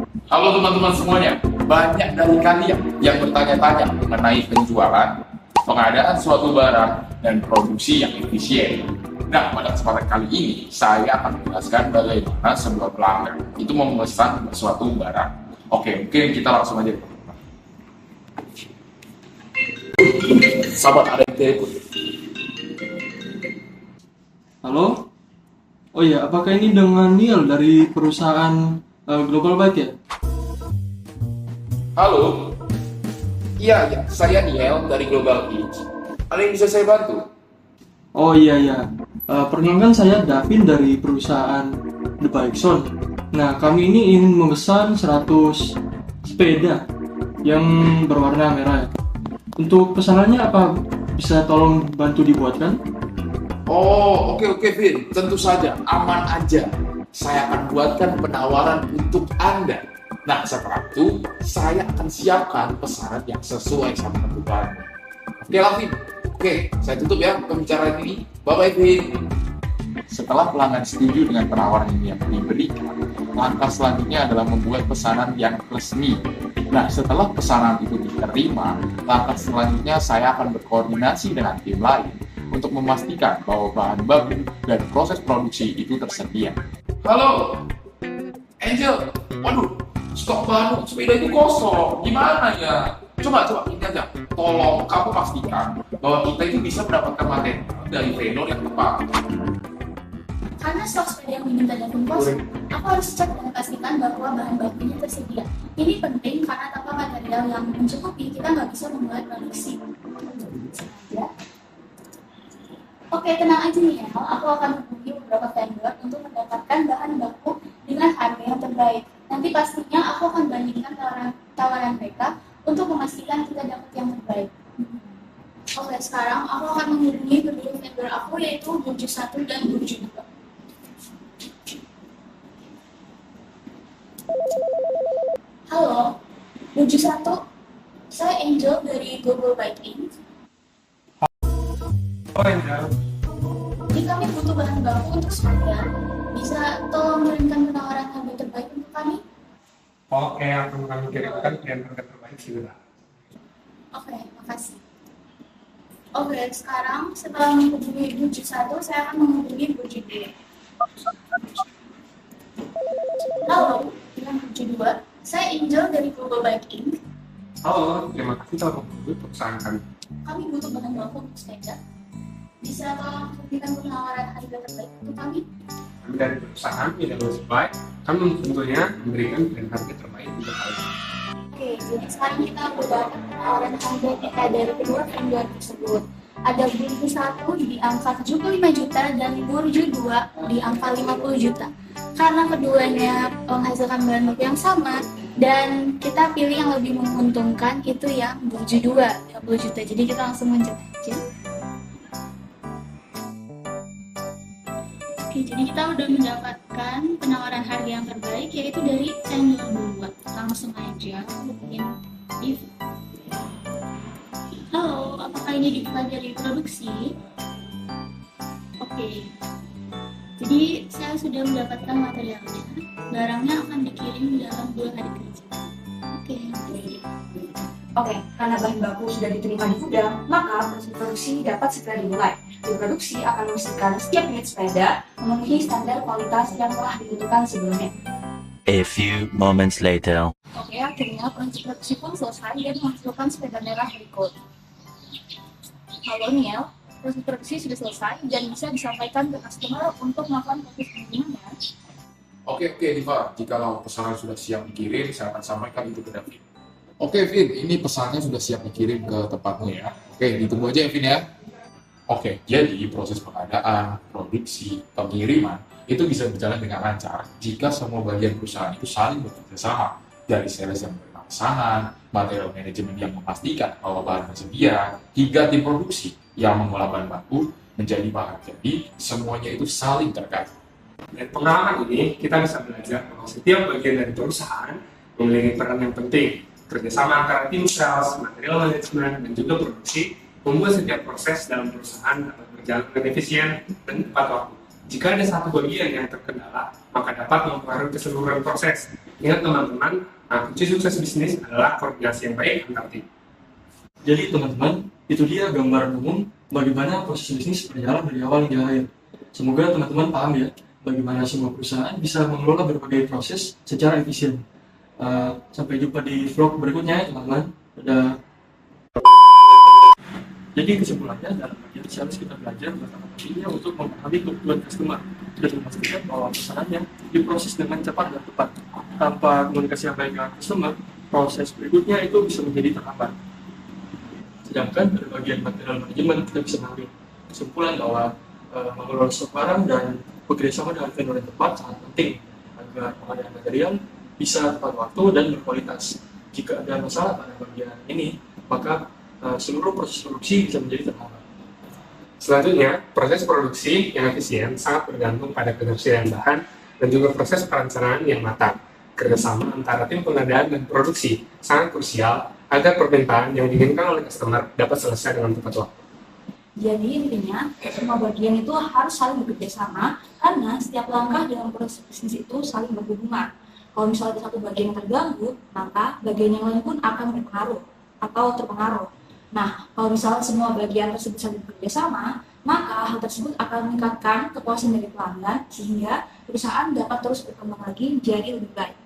Halo teman-teman semuanya, banyak dari kalian yang bertanya-tanya mengenai penjualan, pengadaan suatu barang, dan produksi yang efisien. Nah, pada kesempatan kali ini, saya akan menjelaskan bagaimana sebuah pelanggan itu memesan suatu barang. Oke, mungkin kita langsung aja. Sahabat, ada yang telepon. Halo? Oh iya, apakah ini dengan Neil dari perusahaan Global Bike ya? Halo? Iya, saya Niel dari Global Beach. Ada yang bisa saya bantu? Oh iya. Perkenalkan saya Davin dari perusahaan The Bike Zone. Nah, kami ini ingin memesan 100 sepeda yang berwarna merah ya. Untuk pesanannya apa bisa tolong bantu dibuatkan? Oh, oke, Vin. Tentu saja, aman aja. Saya akan buatkan penawaran untuk Anda. Nah, setelah itu, saya akan siapkan pesanan yang sesuai sama kebutuhan. Oke lah, Vin. Oke, saya tutup ya pembicaraan ini. Bye-bye, Vin. Setelah pelanggan setuju dengan penawaran ini yang diberikan, langkah selanjutnya adalah membuat pesanan yang resmi. Nah, setelah pesanan itu diterima, langkah selanjutnya saya akan berkoordinasi dengan tim lain untuk memastikan bahwa bahan baku dan proses produksi itu tersedia. Halo, Angel. Waduh, stok baru sepeda itu kosong. Gimana ya? Coba ini aja. Tolong kamu pastikan bahwa kita itu bisa mendapatkan materi dari vendor yang tepat. Karena stok sepeda yang diminta Davin kosong, aku harus cek dan pastikan bahwa bahan bakunya tersedia. Ini penting karena tanpa material yang mencukupi, kita nggak bisa memulai produksi. Ya. Oke, tenang aja nih ya, aku akan menghubungi beberapa vendor untuk mendapatkan bahan baku dengan harga yang terbaik. Nanti pastinya aku akan bandingkan tawaran mereka untuk memastikan kita dapat yang terbaik. Oke, sekarang aku akan menghubungi kedua vendor aku yaitu Burju 1 dan Burju 2. Halo, Burju 1, saya Angel dari Global Bike Inc. Oh iya, Jadi kami butuh bahan baku untuk sepeda. Bisa tolong kirimkan penawaran harga terbaik untuk kami? oke, akan kami kirimkan pilihan harga terbaik segera. Oke, makasih. Oke, sekarang setelah menghubungi Burju 1, saya akan menghubungi Burju 2. Halo, dengan Burju 2, saya Angel dari Global Bike Inc. Halo, terima kasih telah menghubungi perusahaan kami. Kami butuh bahan baku untuk sepeda. Bisa tolong berikan penawaran harga terbaik untuk kami? Kami dari perusahaan Ideal Supply, kami tentunya memberikan pilihan harga terbaik untuk kalian. Oke, jadi sekarang kita bedakan penawaran harga kita dari kedua vendor tersebut. Ada Burju 1 di angka 75 juta dan Burju 2 di angka 50 juta. Karena keduanya menghasilkan bahan baku yang sama dan kita pilih yang lebih menguntungkan itu yang Burju 2 50 juta. Jadi kita langsung mencet aja. Oke, jadi kita udah mendapatkan penawaran harga yang terbaik yaitu dari vendor 2. Langsung aja hubungin if. Halo, apakah ini dipelajari produksi? Oke. Jadi saya sudah mendapatkan materialnya. Barangnya akan dikirim dalam 2 hari kerja. Oke. Oke, karena bahan baku sudah diterima di gudang, maka proses produksi dapat segera dimulai. Tim produksi akan memastikan setiap unit sepeda memenuhi standar kualitas yang telah ditentukan sebelumnya. A few moments later. Oke, akhirnya proses produksi pun selesai dan menghasilkan sepeda merah berikut. Halo Niel, proses produksi sudah selesai dan bisa disampaikan ke customer untuk melakukan proses pengiriman ya. Oke, Diva. Jikalau pesanan sudah siap dikirim, saya akan sampaikan itu ke Davin. Oke, Vin. Ini pesannya sudah siap dikirim ke tempatmu ya. Oke, ditunggu aja ya, Vin ya. Oke, jadi proses pengadaan, produksi, pengiriman itu bisa berjalan dengan lancar jika semua bagian perusahaan itu saling bekerja sama. Dari sales yang pemesanan, material manajemen yang memastikan bahwa bahan tersedia, hingga tim produksi yang mengolah bahan baku menjadi bahan. Jadi, semuanya itu saling terkait. Dari pengalaman ini, kita bisa belajar bahwa setiap bagian dari perusahaan memiliki peran yang penting. Kerjasama antara tim sales, material manajemen, dan juga produksi membuat setiap proses dalam perusahaan dapat berjalan dengan efisien dan tepat waktu. Jika ada satu bagian yang terkendala, maka dapat mempengaruhi keseluruhan proses. Ingat teman-teman, kunci sukses bisnis adalah koordinasi yang baik antar tim. Jadi teman-teman, itu dia gambaran umum bagaimana proses bisnis berjalan dari awal hingga akhir. Semoga teman-teman paham ya, bagaimana semua perusahaan bisa mengelola berbagai proses secara efisien. Sampai jumpa di vlog berikutnya ya teman-teman. Dadah. Jadi kesimpulannya dalam bagian sales kita belajar bagaimana pentingnya untuk memahami kebutuhan customer dan memastikan bahwa pesanannya diproses dengan cepat dan tepat. Tanpa komunikasi yang baik dengan customer, proses berikutnya itu bisa menjadi terhambat. Sedangkan dari bagian material manajemen kita bisa mengambil kesimpulan bahwa mengelola stok barang dan bekerjasama dengan vendor yang tepat sangat penting agar pengadaan material bisa tepat waktu dan berkualitas. Jika ada masalah pada bagian ini, maka seluruh proses produksi bisa menjadi terhambat. Selanjutnya, proses produksi yang efisien sangat bergantung pada ketersediaan bahan dan juga proses perencanaan yang matang. Kerjasama antara tim pengadaan dan produksi sangat krusial agar permintaan yang diinginkan oleh customer dapat selesai dengan tepat waktu. Jadi intinya, semua bagian itu harus saling bekerja sama karena setiap langkah dalam proses bisnis itu saling berhubungan. Kalau misalnya ada satu bagian yang terganggu, maka bagian yang lain pun akan berpengaruh atau terpengaruh. Nah, kalau misalnya semua bagian tersebut saling bekerja sama, maka hal tersebut akan meningkatkan kepuasan dari pelanggan sehingga perusahaan dapat terus berkembang lagi jadi lebih baik.